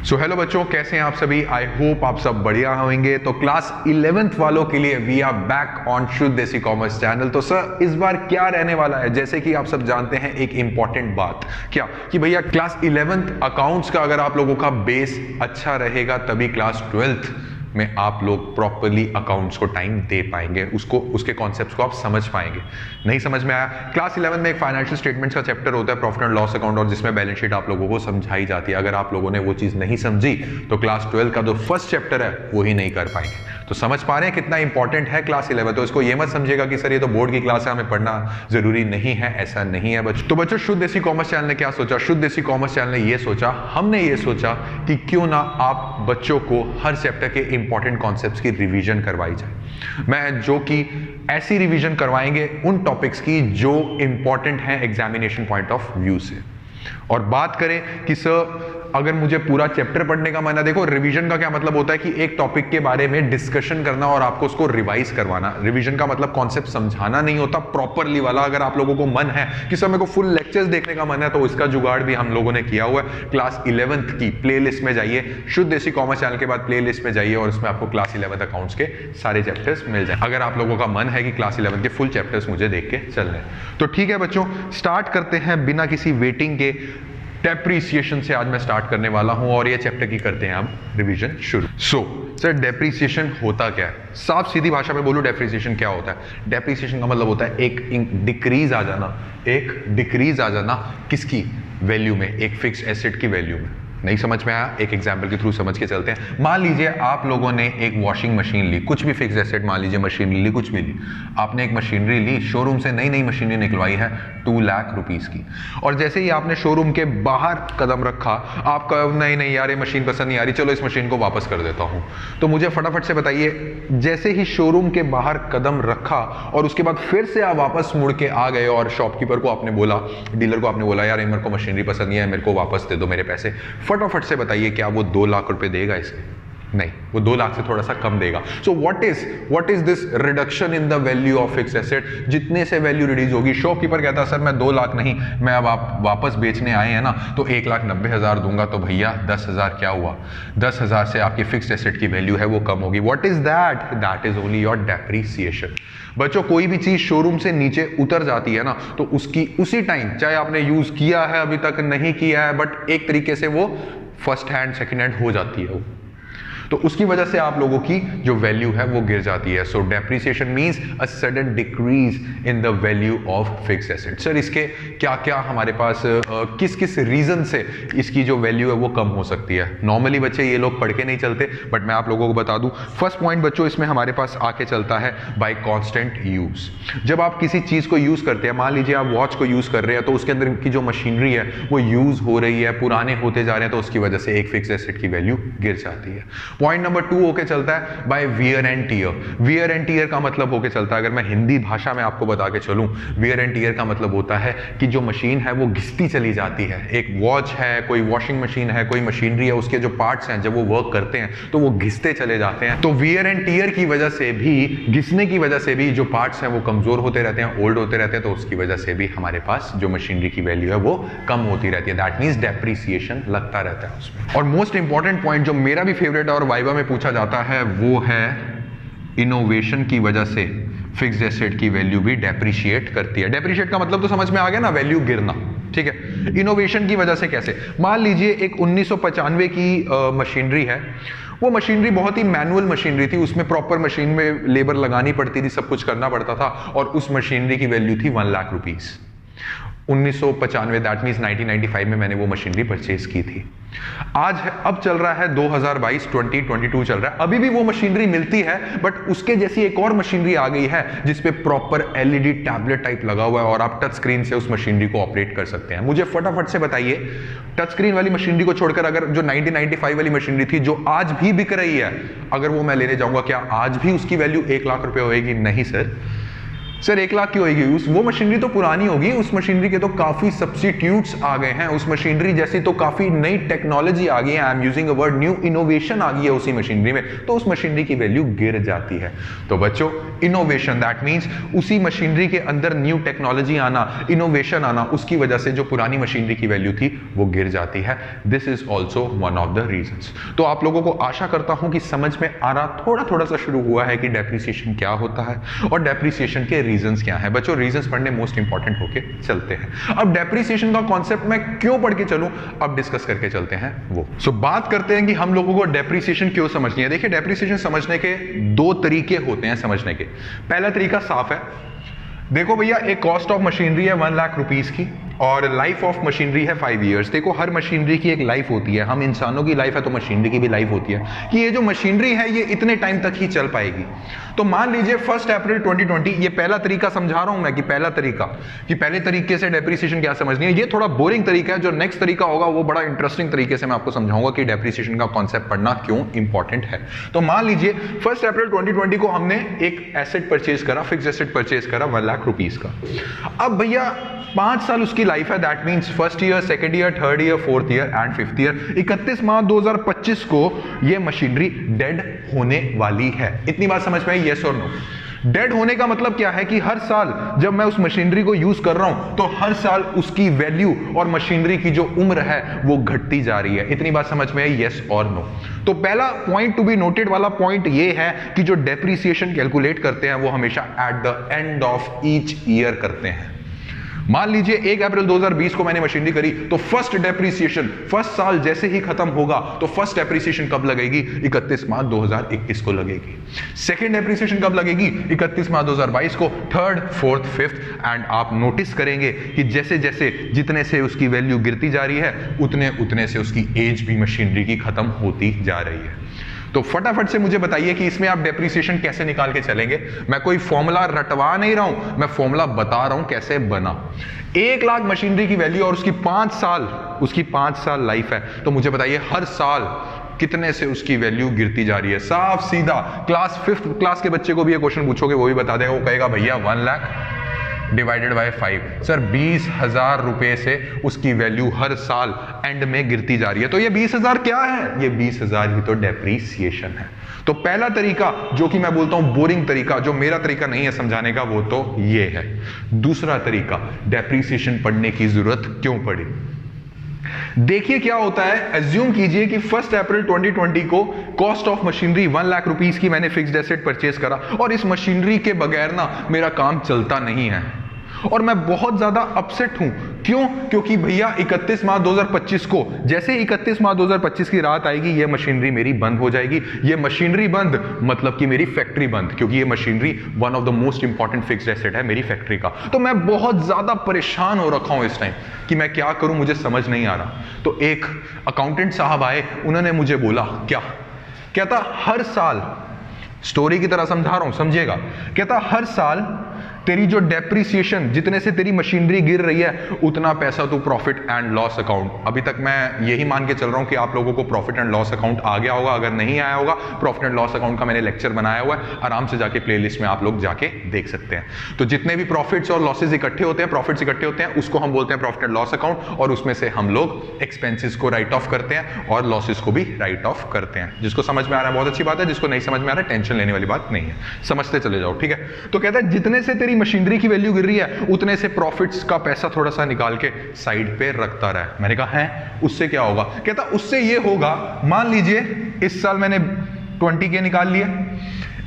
So hello बच्चों, कैसे हैं आप सभी। आई होप आप सब बढ़िया होंगे। तो क्लास 11th वालों के लिए वी आर बैक ऑन शुद्ध देसी कॉमर्स चैनल। तो सर इस बार क्या रहने वाला है, जैसे कि आप सब जानते हैं एक इंपॉर्टेंट बात क्या कि भैया क्लास 11th अकाउंट्स का अगर आप लोगों का बेस अच्छा रहेगा तभी क्लास 12th में आप लोग प्रॉपरली अकाउंट्स को टाइम दे पाएंगे, उसके कॉन्सेप्ट्स को आप समझ पाएंगे। नहीं समझ में आया, क्लास 11 में एक फाइनेंशियल स्टेटमेंट्स का चैप्टर होता है प्रॉफिट एंड लॉस अकाउंट, और जिसमें बैलेंस शीट आप लोगों को समझाई जाती है। अगर आप लोगों ने वो चीज नहीं समझी तो क्लास 12 का जो फर्स्ट चैप्टर है वो ही नहीं कर पाएंगे। तो समझ पा रहे हैं कितना इंपॉर्टेंट है क्लास 11। तो इसको ये मत समझेगा कि सर ये तो बोर्ड की क्लास है, हमें पढ़ना जरूरी नहीं है, ऐसा नहीं है बच्चों। तो बच्चों शुद्ध देसी कॉमर्स चैनल ने क्या सोचा, शुद्ध देसी कॉमर्स चैनल ने ये सोचा, हमने ये सोचा कि क्यों ना आप बच्चों को हर चैप्टर के इंपॉर्टेंट कॉन्सेप्ट्स की रिवीजन करवाई जाए। मैं जो कि ऐसी रिवीजन करवाएंगे उन टॉपिक्स की जो इंपॉर्टेंट है एग्जामिनेशन पॉइंट ऑफ व्यू से। और बात करें कि सर अगर मुझे पूरा चैप्टर पढ़ने का मन है, देखो रिवीजन का क्या मतलब होता है कि एक टॉपिक के बारे में डिस्कशन करना और आपको उसको रिवाइज करवाना। रिवीजन का मतलब कॉन्सेप्ट समझाना नहीं होता, प्रॉपरली वाला। अगर आप लोगों को मन है कि सर मेरे को फुल लेक्चर्स देखने का मन है तो इसका जुगाड़ भी हम लोगों ने किया हुआ है। क्लास 11th की प्लेलिस्ट में जाइए, शुद्ध देसी कॉमर्स चैनल के बाद प्लेलिस्ट में जाइए और उसमें आपको क्लास 11th अकाउंट्स के सारे चैप्टर्स मिल जाए, अगर आप लोगों का मन है कि क्लास 11 के फुल चैप्टर्स मुझे देख के चलने। तो ठीक है बच्चों, स्टार्ट करते हैं बिना किसी वेटिंग के। डेप्रीसिएशन से आज मैं स्टार्ट करने वाला हूं और ये चैप्टर की करते हैं हम रिवीजन शुरू। सर डेप्रीसिएशन होता क्या है, साफ सीधी भाषा में बोलूं डेप्रीसिएशन क्या होता है। डेप्रीसिएशन का मतलब होता है एक डिक्रीज आ जाना किसकी वैल्यू में, एक फिक्स एसेट की वैल्यू में। नहीं समझ में आया, एक एग्जांपल के थ्रू समझ के चलते हैं। मान लीजिए आप लोगों ने एक वॉशिंग मशीन ली, कुछ भी फिक्स एसेट, मान लीजिए मशीनरी ली, कुछ भी ली। आपने एक मशीनरी ली, शोरूम से नई मशीनरी निकलवाई है 2 लाख रुपीस की, और जैसे ही आपने शोरूम के बाहर कदम रखा, आपका नहीं यार ये मशीन पसंद नहीं आ रही, चलो इस मशीन को वापस कर देता हूं। तो मुझे फटाफट से बताइए, जैसे ही शोरूम के बाहर कदम रखा और उसके बाद फिर से आप वापस मुड़ के आ गए और शॉपकीपर को आपने बोला, डीलर को आपने बोला यार मेरे को मशीनरी पसंद नहीं है, मेरे को वापस दे दो मेरे पैसे, फटाफट से बताइए क्या वो 2 लाख रुपए देगा इसके? नहीं, वो 2 लाख से थोड़ा सा कम देगा। So what is this reduction in the value of fix asset? जितने से वैल्यू रिड्यूस होगी, शॉपकीपर कहता है सर मैं 2 लाख नहीं, मैं अब आप वापस बेचने आए हैं ना तो 1,90,000 दूंगा, तो भैया 10,000 क्या हुआ, 10,000 से आपकी फिक्स एसेट की वैल्यू है वो कम होगी। What is that? That is only your depreciation. बच्चों कोई भी चीज शोरूम से नीचे उतर जाती है ना तो उसकी उसी टाइम, चाहे आपने यूज किया है अभी तक नहीं किया है, बट एक तरीके से वो फर्स्ट हैंड सेकंड हैंड हो जाती है वो, तो उसकी वजह से आप लोगों की जो वैल्यू है वो गिर जाती है। So depreciation means a sudden decrease in the value of fix asset. Sir इसके क्या क्या हमारे पास किस किस रीजन से इसकी जो वैल्यू है वो कम हो सकती है। नॉर्मली बच्चे ये लोग पढ़ के नहीं चलते, बट मैं आप लोगों को बता दूं। फर्स्ट पॉइंट बच्चों इसमें हमारे पास आके चलता है बाय कांस्टेंट यूज। जब आप किसी चीज को यूज करते हैं, मान लीजिए आप वॉच को यूज कर रहे हैं, तो उसके अंदर की जो मशीनरी है वो यूज हो रही है, पुराने होते जा रहे हैं, तो उसकी वजह से एक फिक्स एसेट की वैल्यू गिर जाती है। पॉइंट नंबर 2 होके चलता है by wear and tear. Wear and tear का मतलब होके चलता है, अगर मैं हिंदी भाषा में आपको बता के चलूं, वियर एंड टियर का मतलब होता है कि जो मशीन है वो घिसती चली जाती है। एक वॉच है, कोई वॉशिंग मशीन है, कोई मशीनरी है, उसके जो पार्ट्स हैं जब वो वर्क करते हैं तो वो घिसते चले जाते हैं। तो वियर एंड टियर की वजह से भी, घिसने की वजह से भी जो पार्ट्स हैं वो कमजोर होते रहते हैं, ओल्ड होते रहते हैं, तो उसकी वजह से भी हमारे पास जो मशीनरी की वैल्यू है वो कम होती रहती है। दैट मींस डेप्रीसिएशन लगता रहता है उसमें। और मोस्ट इंपॉर्टेंट पॉइंट जो मेरा भी फेवरेट है और वाइवा में पूछा जाता है वो है इनोवेशन की वजह से फिक्स्ड एसेट की वैल्यू भी डेप्रिशिएट करती है। डेप्रिशिएट का मतलब तो समझ में आ गया ना, वैल्यू गिरना, ठीक है। इनोवेशन की वजह से कैसे? मान लीजिए एक 1995 की मशीनरी है, वो मशीनरी बहुत ही मैनुअल मशीनरी थी, उसमें प्रॉपर मशीन में लेबर लगानी पड़ती थी, सब कुछ करना पड़ता था, और उस मशीनरी की वैल्यू थी 1 लाख रुपीस। 1995, दैट मीन्स 1995 में मैंने वो मशीनरी परचेज की थी। आज अब चल रहा है 2022 चल रहा है, अभी भी वो मशीनरी मिलती है, बट उसके जैसी एक और मशीनरी आ गई है जिसपे प्रॉपर एलईडी टैबलेट टाइप लगा हुआ है और आप टच स्क्रीन से उस मशीनरी को ऑपरेट कर सकते हैं। मुझे फटाफट से बताइए, टच स्क्रीन वाली मशीनरी को छोड़कर अगर जो 1995 वाली मशीनरी थी जो आज भी बिक रही है, अगर वो मैं लेने जाऊंगा, क्या आज भी उसकी वैल्यू 1 लाख रुपए होगी? नहीं सर, सर 1 लाख की होगी, वो मशीनरी तो पुरानी होगी, उस मशीनरी के तो काफी सब्स्टिट्यूट्स आ गए हैं, उस मशीनरी जैसी तो काफी नई टेक्नोलॉजी आ गई है, I am using a word, new innovation आ गई है उसी मशीनरी में, तो उस मशीनरी की वैल्यू गिर जाती है। तो बच्चों इनोवेशन दैट मींस उसी मशीनरी के अंदर न्यू टेक्नोलॉजी आना, इनोवेशन आना, उसकी वजह से जो पुरानी मशीनरी की वैल्यू थी वो गिर जाती है। This is also one of the reasons. तो आप लोगों को आशा करता हूं कि समझ में आ रहा थोड़ा सा शुरू हुआ है कि डेप्रिसिएशन क्या होता है और डेप्रिसिएशन के रीजंस क्या है। बच्चों रीजंस पढ़ने मोस्ट इंपॉर्टेंट होके चलते हैं। अब डेप्रिसिएशन का कॉन्सेप्ट मैं क्यों पढ़ के चलूं, अब डिस्कस करके चलते हैं वो। सो बात करते हैं कि हम लोगों को डेप्रिसिएशन क्यों समझनी है। देखिए डेप्रिसिएशन समझने के 2 तरीके होते हैं समझने के। पहला तरीका साफ है, देखो भैया एक कॉस्ट ऑफ मशीनरी है 1 लाख रुपीस की और लाइफ ऑफ मशीनरी है 5 इयर्स। देखो हर मशीनरी की एक लाइफ होती है, हम इंसानों की लाइफ है तो मशीनरी की भी लाइफ होती है कि ये जो मशीनरी है ये इतने टाइम तक ही चल पाएगी। तो मान लीजिए 1 अप्रैल 2020, ये पहला तरीका समझा रहा हूं मैं कि पहला तरीका, कि पहले तरीके से डेप्रिसिएशन क्या समझनी है। ये थोड़ा बोरिंग तरीका है, जो नेक्स्ट तरीका होगा वो बड़ा इंटरेस्टिंग तरीके से मैं आपको समझाऊंगा कि डेप्रिसिएशन का कॉन्सेप्ट पढ़ना क्यों इंपॉर्टेंट है। तो मान लीजिए 1 अप्रैल 2020 को हमने एक एसेट परचेज करा, फिक्स एसेट परचेज करा 1 लाख रुपीस का। अब भैया 5 साल उसकी लाइफ है, that means first year, second year, third year, fourth year and fifth year. 31 मार्च 2025 को ये मशीनरी डेड होने वाली है। इतनी बात समझ में आई, यस और नो? डेड होने का मतलब क्या है कि हर साल जब मैं उस मशीनरी को यूज कर रहा हूं तो हर साल उसकी वैल्यू और मशीनरी की जो उम्र है वो घटती जा रही है। इतनी बात समझ में आई, यस और नो? तो पहला पॉइंट टू बी नोटेड वाला पॉइंट ये है कि जो डेप्रिसिएशन कैलकुलेट करते हैं वो हमेशा at the end of each year करते हैं। मान लीजिए 1 अप्रैल 2020 को मैंने मशीनरी करी तो फर्स्ट डेप्रिसिएशन फर्स्ट साल जैसे ही खत्म होगा तो फर्स्ट डेप्रिसिएशन कब लगेगी? 31 मार्च 2021 को लगेगी। सेकंड डेप्रिसिएशन कब लगेगी? 31 मार्च 2022 को, थर्ड, फोर्थ, फिफ्थ। एंड आप नोटिस करेंगे कि जैसे जैसे जितने से उसकी वैल्यू गिरती जा रही है उतने उतने से उसकी एज भी मशीनरी की खत्म होती जा रही है। तो फटाफट से मुझे बताइए कि इसमें आप डेप्रिसिएशन कैसे निकाल के चलेंगे। मैं कोई फॉर्मूला रटवा नहीं रहा हूं, मैं फॉर्मूला बता रहा हूं कैसे बना। 1 लाख मशीनरी की वैल्यू और उसकी 5 साल लाइफ है, तो मुझे बताइए हर साल कितने से उसकी वैल्यू गिरती जा रही है। साफ सीधा क्लास 5th क्लास के बच्चे को भी ये क्वेश्चन पूछोगे वो भी बता देगा, वो कहेगा भैया 1 लाख डिवाइडेड बाय 5 सर 20,000 रुपए से उसकी वैल्यू हर साल एंड में गिरती जा रही है। तो ये 20,000 क्या है? ये 20,000 ही तो डेप्रिसिएशन है। तो पहला तरीका जो कि मैं बोलता हूं बोरिंग तरीका, जो मेरा तरीका नहीं है समझाने का, वो तो ये है। दूसरा तरीका, डेप्रिसिएशन पढ़ने की जरूरत क्यों पड़ी। देखिए क्या होता है, एज्यूम कीजिए कि 1 अप्रैल 2020 को cost of machinery 1 lakh rupees की मैंने फिक्स्ड एसेट परचेज करा और इस मशीनरी के बगैर ना मेरा काम चलता नहीं है और मैं बहुत ज्यादा अपसेट हूं। क्यों? क्योंकि भैया 31 मार्च 2025 को, जैसे 31 मार्च 2025 की रात आएगी ये मशीनरी मेरी बंद हो जाएगी। ये मशीनरी बंद मतलब कि मेरी फैक्ट्री बंद, क्योंकि ये machinery one of the most important fixed asset है मेरी फैक्ट्री का। तो मैं बहुत ज्यादा परेशान हो रखा हूं इस टाइम कि मैं क्या करूं, मुझे समझ नहीं आ रहा। तो एक अकाउंटेंट साहब आए, उन्होंने मुझे बोला क्या कहता, हर साल, स्टोरी की तरह समझा रहा हूं समझिएगा, कहता हर साल तेरी जो डेप्रिसिएशन, जितने से तेरी मशीनरी गिर रही है उतना पैसा तू प्रॉफिट एंड लॉस अकाउंट, अभी तक मैं यही मान के चल रहा हूं कि आप लोगों को प्रॉफिट एंड लॉस अकाउंट आ गया होगा। अगर नहीं आया होगा, प्रॉफिट एंड लॉस अकाउंट का मैंने लेक्चर बनाया हुआ है, आराम से जाके प्लेलिस्ट में आप लोग जाके देख सकते हैं। तो जितने भी प्रॉफिट्स और लॉसेज इकट्ठे होते हैं, प्रॉफिट्स इकट्ठे होते हैं, उसको हम बोलते हैं प्रॉफिट एंड लॉस अकाउंट, और उसमें से हम लोग एक्सपेंसेस को राइट ऑफ करते हैं और लॉसेस को भी राइट ऑफ करते हैं। जिसको समझ में आ रहा है बहुत अच्छी बात है, जिसको नहीं समझ में आ रहा है टेंशन लेने वाली बात नहीं है, समझते चले जाओ, ठीक है। तो कहता है जितने से तेरी मशीनरी की वैल्यू गिर रही है उतने से प्रॉफिट्स का पैसा थोड़ा सा निकाल के साइड पे रखता रहा। मैंने कहा है उससे क्या होगा? कहता उससे ये होगा, मान लीजिए इस साल मैंने 20K निकाल लिए,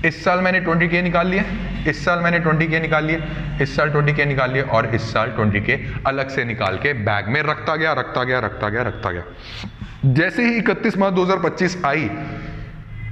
इस साल मैंने 20K निकाल लिए, इस साल मैंने 20K निकाल लिए, इस साल 20K निकाल लिए और इस साल 20K अलग से निकाल के बैग में रखता गया। जैसे ही 31 मार्च 2025 आई,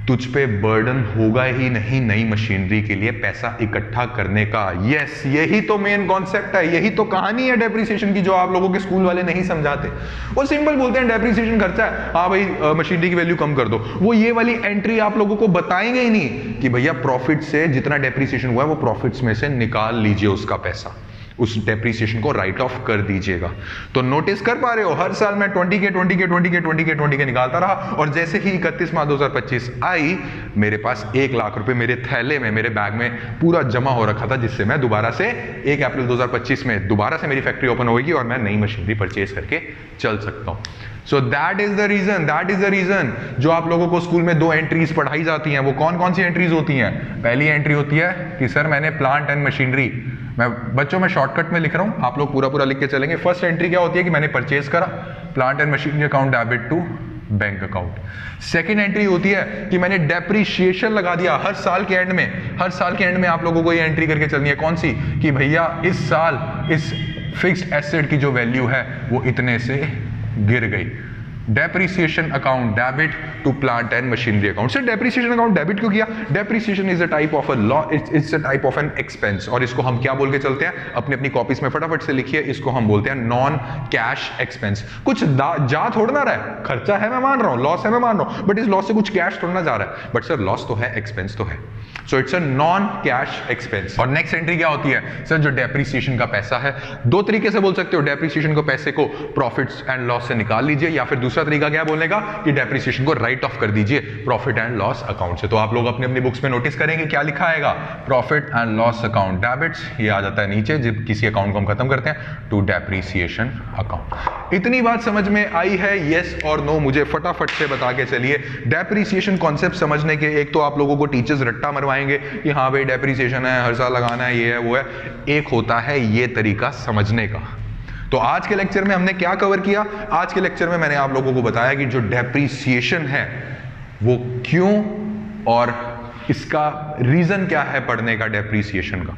तुझ पे बर्डन होगा ही नहीं नई मशीनरी के लिए पैसा इकट्ठा करने का। यस, यही तो मेन कॉन्सेप्ट है, यही तो कहानी है डेप्रिसिएशन की, जो आप लोगों के स्कूल वाले नहीं समझाते। वो सिंपल बोलते हैं डेप्रिसिएशन खर्चा है, हाँ भाई मशीनरी की वैल्यू कम कर दो। वो ये वाली एंट्री आप लोगों को बताएंगे ही नहीं कि भैया प्रॉफिट से जितना डेप्रिसिएशन हुआ है वो प्रॉफिट्स में से निकाल लीजिए उसका पैसा, उस डेप्रिसिएशन को राइट ऑफ कर दीजिएगा। तो नोटिस कर पा रहे हो, हर साल मैं 20K निकालता रहा और जैसे ही 31 मार्च 2025 आई, मेरे पास 1 लाख रुपए मेरे थैले में, मेरे बैग में पूरा जमा हो रखा था, जिससे मैं दोबारा से 1 अप्रैल 2025 में दोबारा से मेरी फैक्ट्री ओपन होगी और मैं नई मशीनरी परचेज करके चल सकता हूं। So that is the reason जो आप लोगों को स्कूल में 2 एंट्रीज पढ़ाई जाती हैं। वो कौन कौन सी एंट्रीज होती हैं? पहली एंट्री होती है कि सर मैंने प्लांट एंड मशीनरी, मैं बच्चों में शॉर्टकट में लिख रहा हूं, आप लोग पूरा पूरा लिख के चलेंगे। फर्स्ट एंट्री क्या होती है कि मैंने परचेज करा, plant and machinery account debit to bank account. Second entry होती है कि मैंने डेप्रीशिएशन लगा दिया हर साल के एंड में आप लोगों को ये एंट्री करके चलनी है। कौन सी? कि भैया इस साल इस फिक्स्ड एसेट की जो वैल्यू है वो इतने से गिर गई। Depreciation account debit to plant and machinery account. Sir depreciation account debit क्यों किया? Depreciation is a type of a law, it's a type of an expense, और इसको हम क्या बोल के चलते हैं? अपनी अपनी कॉपीज में फटाफट से लिखिए, इसको हम बोलते हैं नॉन कैश एक्सपेंस। कुछ जा थोड़ा ना रहा है, खर्चा है मैं मान रहा हूं, लॉस है मैं मान रहा हूं, बट इस लॉस से कुछ कैश थोड़ा ना जा रहा है, बट सर लॉस तो है, एक्सपेंस तो है, so it's a non cash expense. और नेक्स्ट एंट्री क्या होती है? सर जो डेप्रीसिएशन का पैसा है, 2 तरीके से बोल सकते हो, डेप्रीसिएशन को पैसे को प्रॉफिट्स एंड लॉस से निकाल लीजिए, या फिर दूसरा तरीका क्या बोलने का कि डेप्रीसिएशन को राइट ऑफ कर दीजिए प्रॉफिट एंड लॉस अकाउंट से। तो आप लोग अपनी अपनी बुक्स में नोटिस करेंगे क्या लिखा आएगा? Profit and loss account debits, ये आ जाता है नीचे जब किसी अकाउंट को हम खत्म करते हैं, टू डेप्रीसिएशन अकाउंट। इतनी बात समझ में आई है? यस और नो मुझे फटाफट से बता के चलिए। डेप्रीसिएशन कॉन्सेप्ट समझने के एक तो आप लोगों को टीचर्स रट्टा मरवाएंगे कि हाँ भाई डेप्रीसिएशन है, हर साल लगाना है, ये है वो है। एक होता है ये तरीका समझने का। तो आज के लेक्चर में हमने क्या कवर किया? आज के लेक्चर में मैंने आप लोगों को बताया कि जो डेप्रीसिएशन है वो क्यों और इसका रीजन क्या है पढ़ने का। डेप्रीसिएशन का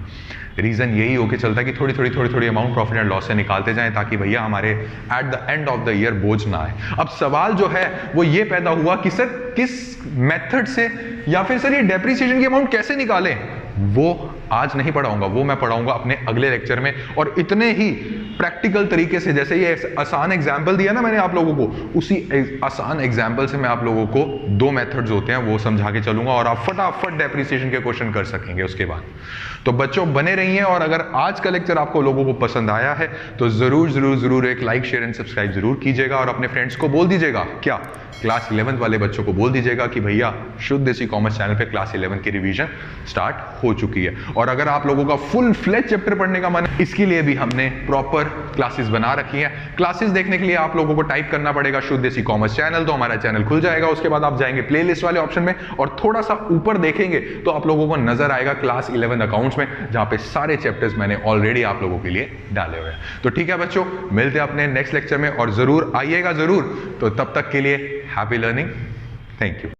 रीजन यही होके चलता है कि थोड़ी थोड़ी अमाउंट प्रॉफिट एंड लॉस से निकालते जाएं, ताकि भैया हमारे at the end of the year बोझ ना आए। अब सवाल जो है वो ये पैदा हुआ कि सर किस मेथड से, या फिर सर ये डेप्रीसिएशन की अमाउंट कैसे निकालें, वो आज नहीं पढ़ाऊंगा, वो मैं पढ़ाऊंगा अपने अगले लेक्चर में, और इतने ही प्रैक्टिकल तरीके से। जैसे ये आसान एग्जाम्पल दिया ना मैंने आप लोगों को, उसी आसान एग्जाम्पल से मैं आप लोगों को 2 मेथड्स होते हैं वो समझा के चलूंगा, और आप फटाफट डेप्रीसिएशन के क्वेश्चन कर सकेंगे उसके बाद। तो बच्चों बने रहिए, और अगर आज का लेक्चर आपको लोगों को पसंद आया है तो जरूर एक लाइक शेयर एंड सब्सक्राइब जरूर कीजिएगा, और अपने फ्रेंड्स को बोल दीजिएगा, क्या क्लास 11th वाले बच्चों को बोल दीजिएगा कि भैया शुद्ध देसी कॉमर्स चैनल पे क्लास 11 की रिवीजन स्टार्ट हो चुकी है। और अगर आप लोगों का फुल फ्लेज चैप्टर पढ़ने का मन है, इसके लिए भी हमने प्रॉपर क्लासेस बना रखी हैं। क्लासेस देखने के लिए आप लोगों को टाइप करना पड़ेगा शुद्ध देसी कॉमर्स चैनल, तो हमारा चैनल खुल जाएगा। उसके बाद आप जाएंगे प्लेलिस्ट वाले ऑप्शन में, और थोड़ा सा ऊपर देखेंगे तो आप लोगों को नजर आएगा क्लास 11 अकाउंट्स में, जहां पे सारे चैप्टर्स मैंने ऑलरेडी आप लोगों के लिए डाले हुए हैं। तो ठीक है बच्चों, मिलते हैं अपने नेक्स्ट लेक्चर में, और जरूर आइएगा जरूर। तो तब तक के लिए हैप्पी लर्निंग, थैंक यू।